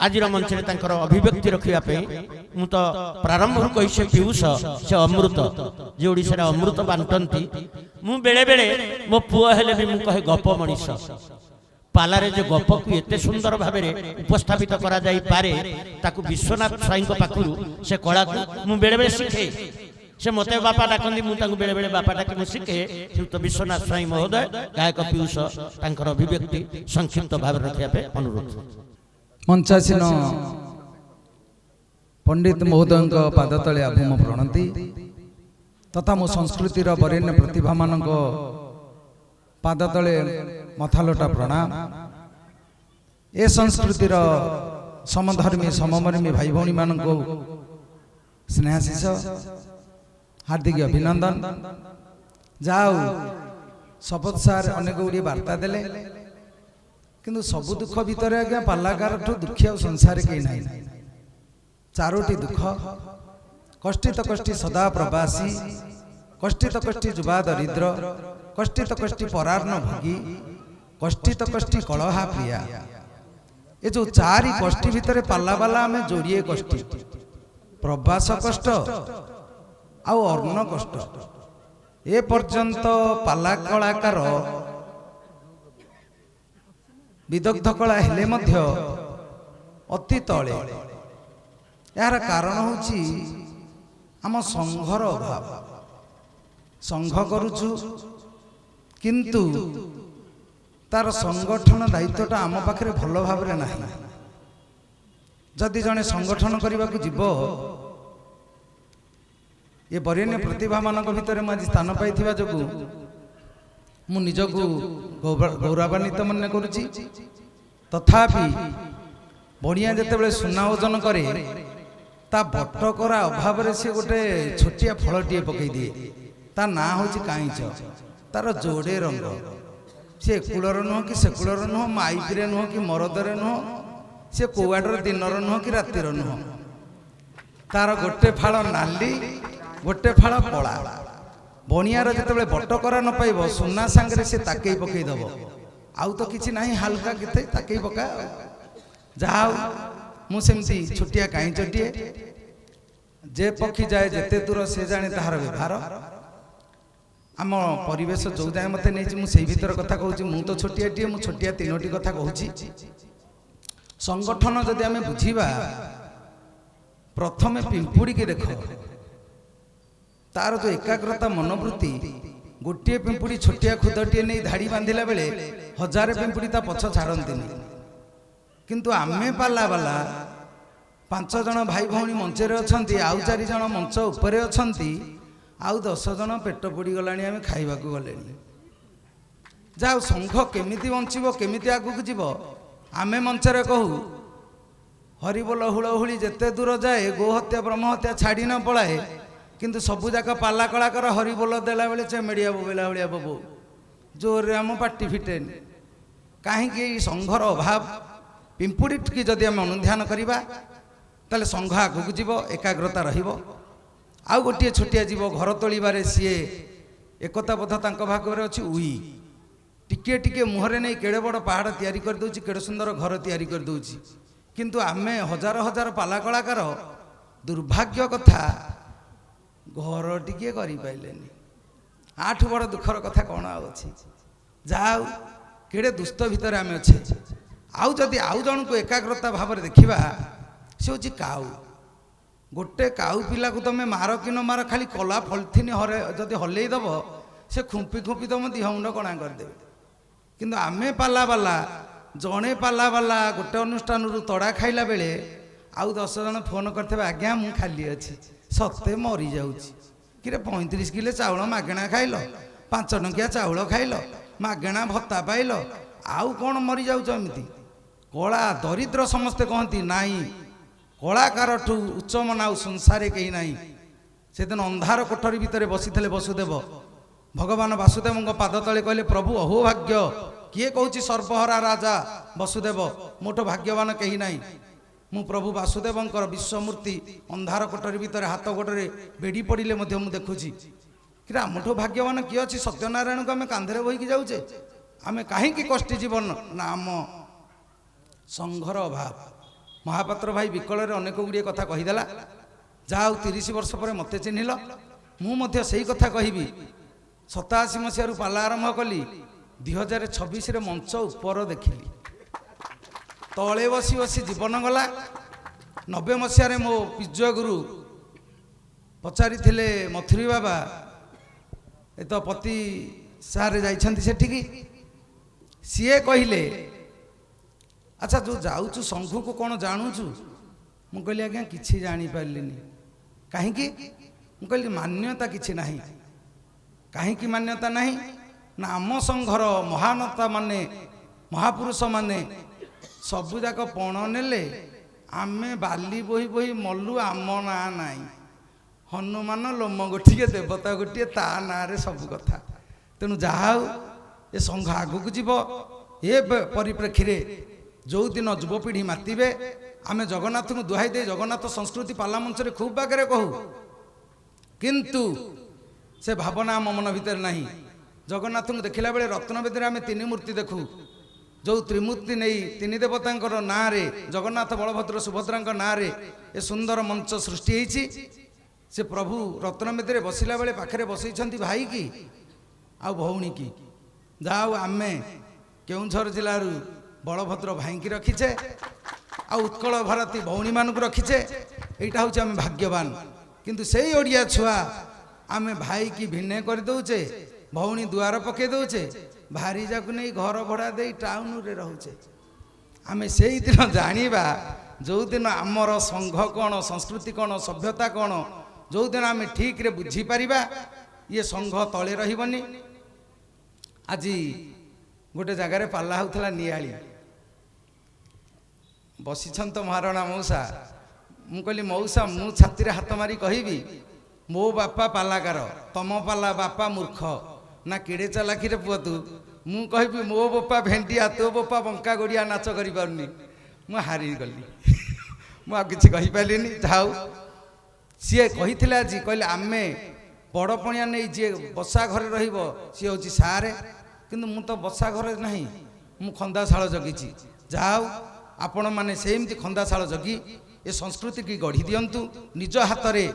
आज मंच में अभिव्यक्ति रखापी मु तो प्रारंभ कही से पीयूष से अमृत जे ओडिशा अमृत बांटती मु बेले बेले मो पुओ हेले भी मु कहे गप मनीष पालारे जो गप को एते सुंदर भाव उपस्थापित करा जाई पारे ताकु विश्वनाथ स्वाई पाखु से कला को मु बेले बेले शिखे से मते बापा डाकती मुझे बेले बेले बापा डाक शिखे तो विश्वनाथ स्वाई महोदय गायक पीयूष तांकर अभिव्यक्ति संक्षिप्त भाव रखापे अनुरोध मंचासीन पंडित महोदय पाद तले आभूम प्रणति तथा मो संस्कृतिर वरेण्य प्रतिभा मान पाद तले मथालोटा प्रणाम। ए संस्कृतिर समधर्मी सममर्मी भाई भौणी मान स्नेहाशीष हार्दिक अभिनंदन। जाओ शपथ सार अनेक गुड़ी वार्ता देले किंतु सबु दुख भितर आज्ञा पालाकार दुखी आ संसार कहीं ना चारोटी दुख कष्टित कष्टि सदा प्रवासी कष्टित कष्टि जुवा दरिद्र कष्टित कष्टि परार्ण भोगी कष्टित कष्टि कलहा प्रिया ये जो चारि कष्टि भितर पाला बाला आम जोड़िए कष्टि प्रवास कष्ट आउ अर्ण कष्ट ए पर्यंत पाला कलाकार विदग्ध कला हेले मध्य अति तले यार कारण होची आम संघर अभाव संघ करुचु किंतु तार संगठन दायित्वटा आम पाखे भल भाव ना जदि जड़े संगठन करने को जीव ये वरेण्य प्रतिभा मान भितर मुझे स्थान पाई जो मु निजको गौरवान्वित मन करुच्ची तथापि बढ़िया जिते सुना ओजन करे ता बटकरा अभाव से गोटे छोटिया फलटे पकई दिए ता ना हूँ काईच तार जोड़े रंग सी कूलर नुह कि सेकुलर नुह माइपे नुह कि मरदरे नुह सी कौआडर दिनर नुह कि रातिर नुह तार गोटे फाड़ नाली गोटे फाड़ कला बणियार जिते बटकरा न पाइब सुना सांगे से ताकई पकईदब आउ तो किसी ना हालका के ताकई पका जाओ मुझे छोटिया काईचटीए जे पक्षी जाए जिते दूर से जाने तार व्यवहार आम परिवेश जो जाए मत नहीं मुझे भीतर कथा कहूँ मु तो छोटियाटे मु छोटिया तीनोटी कथा कहूँ संगठन जदि आम बुझा प्रथमे पिंपुड़ी के देख तार जो एकाग्रता मनोवृत्ति गोटे पिंपुड़ी छोटिया खुदटे नहीं धाड़ी बांधिला बेले हजार पिंपुड़ी ता पछ छाड़ती किंतु आमे पाला बाला 5 जन भाई भौणी मंचे अच्छा आउ 4 जन मंच उपरे अच्छा आउ 10 जन पेट पोड़ी गला आम खाइबा गले जाओ संघ केमिति बंचब केमिति आगू जीव आमे मंचरे कहू हरिबोल हुलहुली जेते दूर जाए गोहत्या ब्रह्महत्या छाड़ी न पलाए किंतु सबू जाक पाला कलाकार हरिबोल देला बेले चेमेड़िया बोबेला भाया बोबो जोर आम पार्टी फिटेन कहीं संघर अभाव पिंपुड़ी की जदि आम अनुध्यान करवा ताले संघ आगू जीव एकाग्रता रहिबो आउ गोटे छोटिया जीव घर तोलिबारे सीए एकता बोध तांको भागरे अछि उई टिके टिके मुहरे नहीं केड़े बड़ पहाड़ तैयारी कर दउची केड़े सुंदर घर तैयारी कर दउची किंतु आमे हजार हजार पाला कलाकार दुर्भाग्य कथा घर टिके करि पाइलेनी आठ बड़ दुखर कथा कौन अच्छी जाओ केड़े दुष्ट भितर आम अच्छे आउ जदि आउ जन को एकाग्रता भाव देखा से हूँ काउ गोटे काउ पिला को तुम मार कि न मार खाली कला पलिथिन हरे जदि हल्लईदब से खुंपी खुंपी तुम दिह मुंड कणा करदे किंतु आमे पाला बाला जड़े पाला बाला गोटे अनुष्ठान तड़ा खाइला बेले आउ 10 जन फोन करते आज्ञा मु खाली अच्छी सत्ते मरी जाऊँगी कि 35 किलो चाउल मागेणा खाइल 5 टंकिया चाउल खाइल मागेणा भत्ता पाइल आउ कौन मरी जाऊच एमती कला दरिद्र समस्ते कहती नाई कलाकार ठू उच्च मना संसार कहीं ना से दिन अंधार कोठरी भितर बसी वसुदेव भगवान वासुदेव पाद तले कहले प्रभु अहो भाग्य किए कहूँ सर्वहरा राजा वसुदेव मोट भाग्यवान कहीं ना मु प्रभु वासुदेवंकर विश्वमूर्ति अंधार कोठरी भितर हाथ गोड़े बेड़ी पड़े मुझे देखुची कि आमठू भाग्यवान किए अच्छी सत्यनारायण को आम कांधे बोईकी जाऊे आम कहीं कष्टी जीवन ना आम संघर अभाव ମହାପାତ୍ର ଭାଇ ବିକଳରେ ଅନେକ ଗୁଡ଼ିଏ କଥା କହିଦେଲା। ଯାହା ହଉ 30 ବର୍ଷ ପରେ ମୋତେ ଚିହ୍ନିଲ। ମୁଁ ମଧ୍ୟ ସେଇ କଥା କହିବି। 87 ମସିହାରୁ ପାଲା ଆରମ୍ଭ କଲି, 2026ରେ ମଞ୍ଚ ଉପର ଦେଖିଲି, ତଳେ ବସି ବସି ଜୀବନ ଗଲା। 90 ମସିହାରେ ମୋ ପିଜୁଆ ଗୁରୁ ପଚାରିଥିଲେ ମଥୁରୀ ବାବା, ଏ ତ ପତି ସାରେ ଯାଇଛନ୍ତି ସେଠିକି, ସିଏ କହିଲେ ଆଚ୍ଛା ଯେଉଁ ଯାଉଛୁ ସଂଘକୁ କ'ଣ ଜାଣୁଛୁ? ମୁଁ କହିଲି ଆଜ୍ଞା କିଛି ଜାଣିପାରିଲିନି। କାହିଁକି? ମୁଁ କହିଲି ମାନ୍ୟତା କିଛି ନାହିଁ। କାହିଁକି ମାନ୍ୟତା ନାହିଁ? ନା ଆମ ସଂଘର ମହାନତା ମାନେ, ମହାପୁରୁଷ ମାନେ ସବୁଯାକ ପଣ ନେଲେ, ଆମେ ବାଲି ବୋହି ବୋହି ମଲୁ, ଆମ ନାଁ ନାହିଁ। ହନୁମାନ ଲୋମ ଗୋଟିଏ, ଦେବତା ଗୋଟିଏ, ତା ନାଁରେ ସବୁ କଥା। ତେଣୁ ଯାହା ହଉ ଏ ସଂଘ ଆଗକୁ ଯିବ। ଏ ପରିପ୍ରେକ୍ଷୀରେ ଯେଉଁଦିନ ଯୁବପିଢ଼ି ମାତିବେ, ଆମେ ଜଗନ୍ନାଥଙ୍କୁ ଦୁହାଇ ଦେଇ ଜଗନ୍ନାଥ ସଂସ୍କୃତି ପାଲା ମଞ୍ଚରେ ଖୁବ୍ ବାଗରେ କହୁ, କିନ୍ତୁ ସେ ଭାବନା ଆମ ମନ ଭିତରେ ନାହିଁ। ଜଗନ୍ନାଥଙ୍କୁ ଦେଖିଲା ବେଳେ ରତ୍ନବେଦୀରେ ଆମେ 3 ମୂର୍ତ୍ତି ଦେଖୁ। ଯେଉଁ ତ୍ରିମୂର୍ତ୍ତି ନେଇ 3 ଦେବତାଙ୍କର ନାଁରେ, ଜଗନ୍ନାଥ ବଳଭଦ୍ର ସୁଭଦ୍ରାଙ୍କ ନାଁରେ ଏ ସୁନ୍ଦର ମଞ୍ଚ ସୃଷ୍ଟି ହେଇଛି। ସେ ପ୍ରଭୁ ରତ୍ନବେଦୀରେ ବସିଲା ବେଳେ ପାଖରେ ବସେଇଛନ୍ତି ଭାଇ କି ଆଉ ଭଉଣୀ କି। ଯାହା ହଉ ଆମେ କେଉଁଝର ଜିଲ୍ଲାରୁ ବଳଭଦ୍ର ଭାଇଙ୍କି ରଖିଛେ, ଆଉ ଉତ୍କଳ ଭାରତୀ ଭଉଣୀମାନଙ୍କୁ ରଖିଛେ। ଏଇଟା ହେଉଛି ଆମେ ଭାଗ୍ୟବାନ। କିନ୍ତୁ ସେଇ ଓଡ଼ିଆ ଛୁଆ ଆମେ ଭାଇକି ଭିନେ କରିଦେଉଛେ, ଭଉଣୀ ଦୁଆର ପକାଇ ଦେଉଛେ, ଭାରିଯାକୁ ନେଇ ଘର ଭଡ଼ା ଦେଇ ଟାଉନରେ ରହୁଛେ। ଆମେ ସେଇଦିନ ଜାଣିବା, ଯେଉଁଦିନ ଆମର ସଂଘ କ'ଣ, ସଂସ୍କୃତି କ'ଣ, ସଭ୍ୟତା କ'ଣ, ଯେଉଁଦିନ ଆମେ ଠିକରେ ବୁଝିପାରିବା, ଇଏ ସଂଘ ତଳେ ରହିବନି। ଆଜି ଗୋଟେ ଜାଗାରେ ପାଲା ହେଉଥିଲା ନିଆଳି, ବସିଛନ୍ତି ମହାରଣା ମଉସା। ମୁଁ କହିଲି ମଉସା, ମୁଁ ଛାତିରେ ହାତ ମାରି କହିବି, ମୋ ବାପା ପାଲାକାର, ତମ ପାଲା ବାପା ମୂର୍ଖ। ନା କେଡ଼େ ଚାଲାକିରେ ପୁଅ ତୁ। ମୁଁ କହିବି ମୋ ବୋପା ଭେଣ୍ଡିଆ, ତୋ ବୋପା ବଙ୍କା ଗଡ଼ିଆ, ନାଚ କରିପାରୁନି। ମୁଁ ହାରିଗଲି, ମୁଁ ଆଉ କିଛି କହିପାରିଲିନି। ଯାଉ ସିଏ କହିଥିଲେ ଆଜି, କହିଲେ ଆମେ ବଡ଼ ପଣିଆ ନେଇ ଯିଏ ବସା ଘରେ ରହିବ ସିଏ ହେଉଛି ସାରେ, କିନ୍ତୁ ମୁଁ ତ ବସା ଘରେ ନାହିଁ, ମୁଁ ଖନ୍ଦାଶାଳ ଜଗିଛି। ଯାହା ହଉ ଆପଣମାନେ ସେମିତି ଖନ୍ଦାଶାଳ ଜଗି ଏ ସଂସ୍କୃତିକି ଗଢ଼ି ଦିଅନ୍ତୁ ନିଜ ହାତରେ।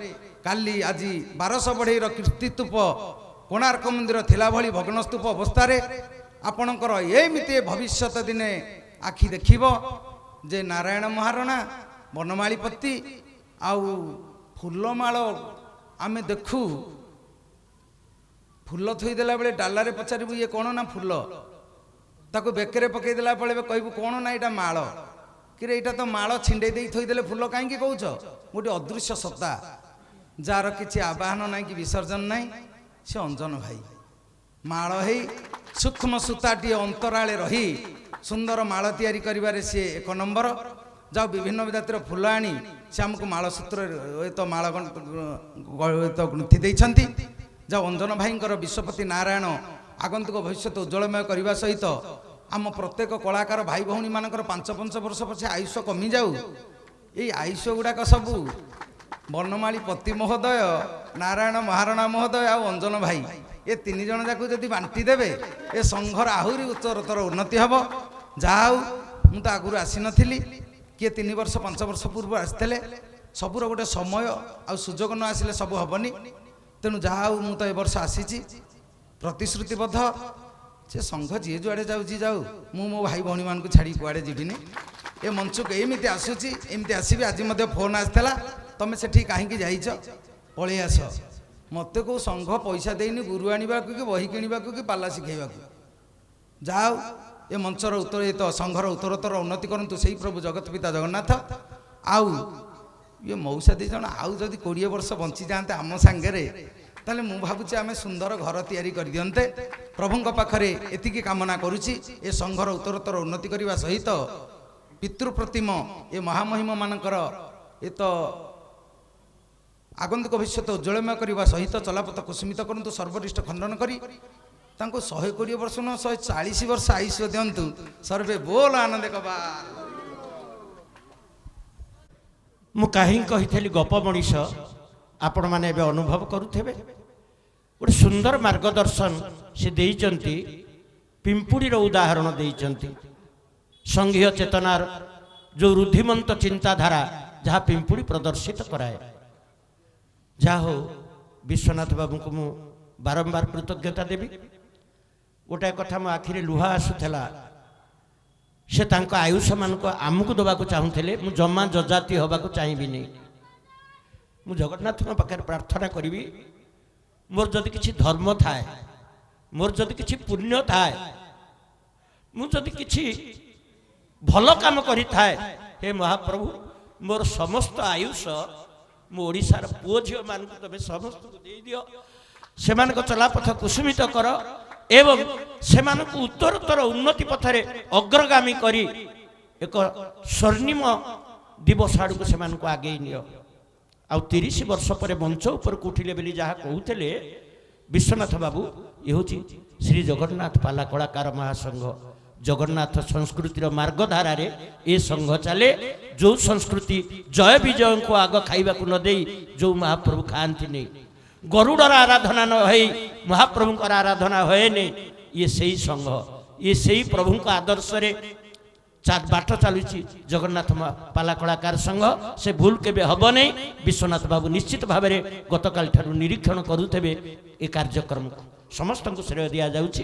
କାଲି ଆଜି 1200 ବଢ଼େଇର କୀର୍ତ୍ତିସ୍ତୂପ କୋଣାର୍କ ମନ୍ଦିର ଥିଲା ଭଳି ଭଗ୍ନସ୍ତୂପ ଅବସ୍ଥାରେ ଆପଣଙ୍କର ଏମିତି ଭବିଷ୍ୟତ ଦିନେ ଆଖି ଦେଖିବ ଯେ ନାରାୟଣ ମହାରଣା, ବନମାଳୀପତି ଆଉ ଫୁଲମାଳ ଆମେ ଦେଖୁ। ଫୁଲ ଥୋଇଦେଲା ବେଳେ ଡାଲାରେ ପଚାରିବୁ ଇଏ କ'ଣ? ନା ଫୁଲ। ତାକୁ ବେକରେ ପକେଇ ଦେଲା ବେଳେ କହିବୁ କ'ଣ? ନା ଏଇଟା ମାଳ। କିରେ ଏଇଟା ତ ମାଳ, ଛିଣ୍ଡେଇ ଦେଇ ଥୋଇଦେଲେ ଫୁଲ କାହିଁକି କହୁଛ? ଗୋଟେ ଅଦୃଶ୍ୟ ସତ୍ତା, ଯାହାର କିଛି ଆବାହନ ନାହିଁ କି ବିସର୍ଜନ ନାହିଁ, ସେ ଅଞ୍ଜନ ଭାଇ। ମାଳ ହେଇ ସୂକ୍ଷ୍ମ ସୂତାଟିଏ ଅନ୍ତରାଳେ ରହି ସୁନ୍ଦର ମାଳ ତିଆରି କରିବାରେ ସିଏ 1 ନମ୍ବର। ଯାଉ ବିଭିନ୍ନ ଜାତିର ଫୁଲ ଆଣି ସେ ଆମକୁ ମାଳସୂତ୍ରରେ ମାଳ ଗୁନ୍ଥି ଦେଇଛନ୍ତି। ଯାଉ ଅଞ୍ଜନ ଭାଇଙ୍କର ବିଶ୍ୱପତି ନାରାୟଣ ଆଗନ୍ତୁକ ଭବିଷ୍ୟତ ଉଜ୍ଜଳମୟ କରିବା ସହିତ ଆମ ପ୍ରତ୍ୟେକ କଳାକାର ଭାଇ ଭଉଣୀମାନଙ୍କର 5-5 ବର୍ଷ ପଛେ ଆୟୁଷ କମିଯାଉ। ଏଇ ଆୟୁଷ ଗୁଡ଼ାକ ସବୁ ବନମାଳୀପତି ମହୋଦୟ, ନାରାୟଣ ମହାରଣା ମହୋଦୟ ଆଉ ଅଞ୍ଜନ ଭାଇ, ଏ 3 ଜଣ ଯାକୁ ଯଦି ବାଣ୍ଟି ଦେବେ ଏ ସଂଘର ଆହୁରି ଉତ୍ତରୋତ୍ତର ଉନ୍ନତି ହେବ। ଯାହା ହଉ ମୁଁ ତ ଆଗରୁ ଆସିନଥିଲି, କିଏ 3 ବର୍ଷ 5 ବର୍ଷ ପୂର୍ବରୁ ଆସିଥିଲେ। ସବୁର ଗୋଟେ ସମୟ ଆଉ ସୁଯୋଗ ନ ଆସିଲେ ସବୁ ହେବନି। ତେଣୁ ଯାହା ହଉ ମୁଁ ତ ଏ ବର୍ଷ ଆସିଛି ପ୍ରତିଶ୍ରୁତିବଦ୍ଧ। ସେ ସଂଘ ଯିଏ ଯୁଆଡ଼େ ଯାଉଛି ଯାଉ, ମୁଁ ମୋ ଭାଇ ଭଉଣୀମାନଙ୍କୁ ଛାଡ଼ି କୁଆଡ଼େ ଯିବିନି। ଏ ମଞ୍ଚକୁ ଏମିତି ଆସୁଛି, ଏମିତି ଆସିବି। ଆଜି ମଧ୍ୟ ଫୋନ୍ ଆସିଥିଲା, ତମେ ସେଠି କାହିଁକି ଯାଇଛ, ପଳେଇ ଆସ। ମୋତେ କେଉଁ ସଂଘ ପଇସା ଦେଇନି ଗୁରୁ ଆଣିବାକୁ କି ବହି କିଣିବାକୁ କି ପାଲା ଶିଖେଇବାକୁ। ଯାହା ହଉ ଏ ମଞ୍ଚର ସଂଘର ଉତ୍ତରୋତ୍ତର ଉନ୍ନତି କରନ୍ତୁ ସେଇ ପ୍ରଭୁ ଜଗତ ପିତା ଜଗନ୍ନାଥ। ଆଉ ଇଏ ମଉସା 2 ଜଣ ଆଉ ଯଦି 20 ବର୍ଷ ବଞ୍ଚିଯାଆନ୍ତେ ଆମ ସାଙ୍ଗରେ, ତାହେଲେ ମୁଁ ଭାବୁଛି ଆମେ ସୁନ୍ଦର ଘର ତିଆରି କରିଦିଅନ୍ତେ। ପ୍ରଭୁଙ୍କ ପାଖରେ ଏତିକି କାମନା କରୁଛି, ଏ ସଂଘର ଉତ୍ତରୋତ୍ତର ଉନ୍ନତି କରିବା ସହିତ ପିତୃପ୍ରତିମ ଏ ମହାମହିମ ମାନଙ୍କର ଏ ତ ଆଗନ୍ତୁକ ଭବିଷ୍ୟତ ଉଜ୍ଜଳମୟ କରିବା ସହିତ ଚଲାପଥ କୁସୁମିତ କରନ୍ତୁ। ସର୍ବରିଷ୍ଟ ଖଣ୍ଡନ କରି ତାଙ୍କୁ 120 ବର୍ଷ ନୁହଁ 140 ବର୍ଷ ଆୟୁଷ ଦିଅନ୍ତୁ। ସର୍ବେ ବୋଲ ଆନନ୍ଦ କବା। ମୁଁ କାହିଁକି କହିଥିଲି ଗପ ମଣିଷ, ଆପଣମାନେ ଏବେ ଅନୁଭବ କରୁଥିବେ। ଗୋଟେ ସୁନ୍ଦର ମାର୍ଗଦର୍ଶନ ସେ ଦେଇଛନ୍ତି, ପିମ୍ପୁଡ଼ିର ଉଦାହରଣ ଦେଇଛନ୍ତି। ସଂଘୀୟ ଚେତନାର जो रुद्धिमंत चिंताधारा जहाँ पिंपुड़ी प्रदर्शित कराए। जा हो विश्वनाथ बाबू को मु बारंबार कृतज्ञता देवी। गोटाए कथा मो आखिरे लुहा आसुला, से तांको आयुष मान को आमको दबाक चाहूले, मु जमा जजाति हवाक चाहिए नहीं। मु जगन्नाथ पाखे प्रार्थना करी, मोर जदि किछि धर्म थाए, मोर जदि किछि पुण्य थाए, मु जदि किछि भल काम करि थाए, हे महाप्रभु मोर समस्त आयुष मो ओडिशार पुओ झियो मान को तबे समस्त को दे दियो, सेमान को चलापथ कुसुमित कर एवं सेमान को उत्तरोत्तर उन्नति पथरे अग्रगामी करी एक स्वर्णिम दिवस आड़ को सेमान को आगे नियो। आ 30 वर्ष पर मंच ऊपर उठिले बेली जहाँ कहते विश्वनाथ बाबू, ये हूँ श्री जगन्नाथ पाला कलाकार महासंघ जगन्नाथ संस्कृतिर मार्गधारा रे ए संघ चले। जो संस्कृति जय विजय को आग खाइबा को न दे जो महाप्रभु खाती नहीं, गरुड़र आराधना न हो महाप्रभु आराधना होए नहीं, ये सही संघ, ये सही प्रभु का आदर्श रे बाट चलुची जगन्नाथ पाला कलाकार संघ। से भूल केबे हब नहीं। विश्वनाथ बाबू निश्चित भाव में गतकाल ठारू निरीक्षण करुथे ए कार्यक्रम को समस्त को श्रेय दि जाऊँगी।